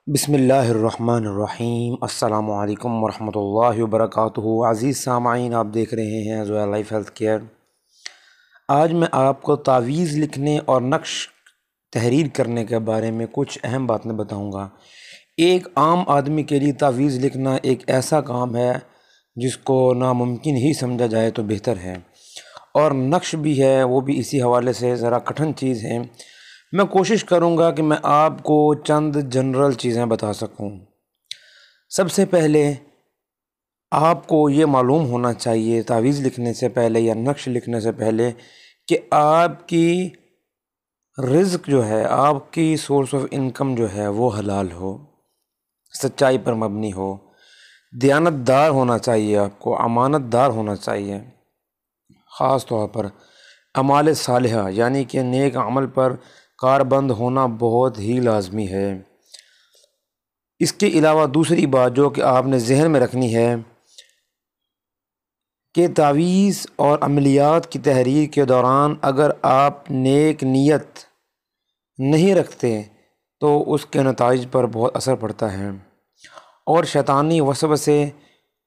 بسم اللہ الرحمن الرحیم۔ السلام علیکم ورحمۃ اللہ وبرکاتہ۔ عزیز سامعین، آپ دیکھ رہے ہیں زویا لائف ہیلتھ کیئر۔ آج میں آپ کو تعویذ لکھنے اور نقش تحریر کرنے کے بارے میں کچھ اہم باتیں بتاؤں گا۔ ایک عام آدمی کے لیے تعویذ لکھنا ایک ایسا کام ہے جس کو ناممکن ہی سمجھا جائے تو بہتر ہے، اور نقش بھی ہے وہ بھی اسی حوالے سے ذرا کٹھن چیز ہے۔ میں کوشش کروں گا کہ میں آپ کو چند جنرل چیزیں بتا سکوں۔ سب سے پہلے آپ کو یہ معلوم ہونا چاہیے تعویذ لکھنے سے پہلے یا نقش لکھنے سے پہلے کہ آپ کی رزق جو ہے، آپ کی سورس آف انکم جو ہے وہ حلال ہو، سچائی پر مبنی ہو، دیانت دار ہونا چاہیے، آپ کو امانت دار ہونا چاہیے۔ خاص طور پر اعمال صالحہ یعنی کہ نیک عمل پر کاربند ہونا بہت ہی لازمی ہے۔ اس کے علاوہ دوسری بات جو کہ آپ نے ذہن میں رکھنی ہے کہ تعویذ اور عملیات کی تحریر کے دوران اگر آپ نیک نیت نہیں رکھتے تو اس کے نتائج پر بہت اثر پڑتا ہے، اور شیطانی وسوسے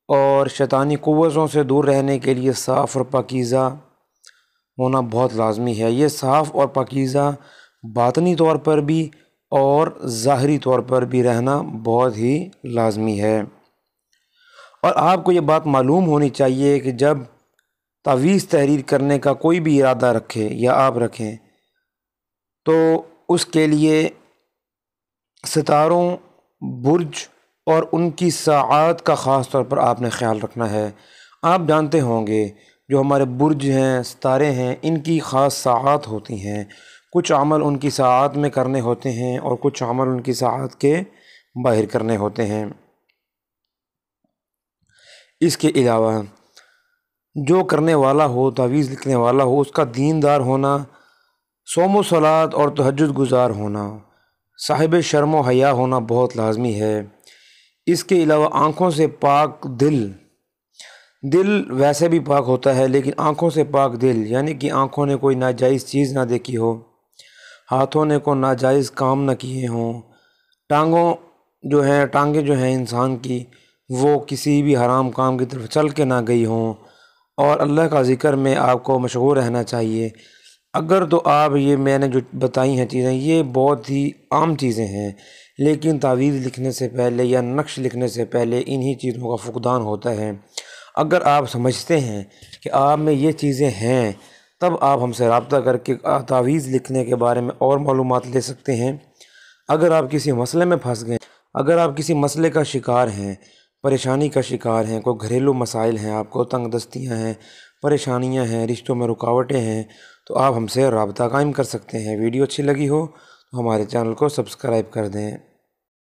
اور شیطانی قوتوں سے دور رہنے کے لیے صاف اور پاکیزہ ہونا بہت لازمی ہے۔ یہ صاف اور پاکیزہ باطنی طور پر بھی اور ظاہری طور پر بھی رہنا بہت ہی لازمی ہے۔ اور آپ کو یہ بات معلوم ہونی چاہیے کہ جب تعویذ تحریر کرنے کا کوئی بھی ارادہ رکھے یا آپ رکھیں تو اس کے لیے ستاروں، برج اور ان کی ساعات کا خاص طور پر آپ نے خیال رکھنا ہے۔ آپ جانتے ہوں گے جو ہمارے برج ہیں، ستارے ہیں، ان کی خاص ساعات ہوتی ہیں۔ کچھ عمل ان کی ساعات میں کرنے ہوتے ہیں اور کچھ عمل ان کی ساعات کے باہر کرنے ہوتے ہیں۔ اس کے علاوہ جو کرنے والا ہو، تعویذ لکھنے والا ہو، اس کا دیندار ہونا، صوم و صلات اور تہجد گزار ہونا، صاحب شرم و حیا ہونا بہت لازمی ہے۔ اس کے علاوہ آنکھوں سے پاک دل ویسے بھی پاک ہوتا ہے، لیکن آنکھوں سے پاک دل یعنی کہ آنکھوں نے کوئی ناجائز چیز نہ دیکھی ہو، ہاتھوں نے کوئی ناجائز کام نہ کیے ہوں، ٹانگیں جو ہیں انسان کی وہ کسی بھی حرام کام کی طرف چل کے نہ گئی ہوں، اور اللہ کا ذکر میں آپ کو مشغول رہنا چاہیے۔ اگر تو آپ یہ میں نے جو بتائی ہیں چیزیں یہ بہت ہی عام چیزیں ہیں، لیکن تعویذ لکھنے سے پہلے یا نقش لکھنے سے پہلے انہی چیزوں کا فقدان ہوتا ہے۔ اگر آپ سمجھتے ہیں کہ آپ میں یہ چیزیں ہیں تب آپ ہم سے رابطہ کر کے تعویذ لکھنے کے بارے میں اور معلومات لے سکتے ہیں۔ اگر آپ کسی مسئلے میں پھنس گئے، اگر آپ کسی مسئلے کا شکار ہیں، پریشانی کا شکار ہیں، کوئی گھریلو مسائل ہیں، آپ کو تنگ دستیاں ہیں، پریشانیاں ہیں، رشتوں میں رکاوٹیں ہیں، تو آپ ہم سے رابطہ قائم کر سکتے ہیں۔ ویڈیو اچھی لگی ہو تو ہمارے چینل کو سبسکرائب کر دیں۔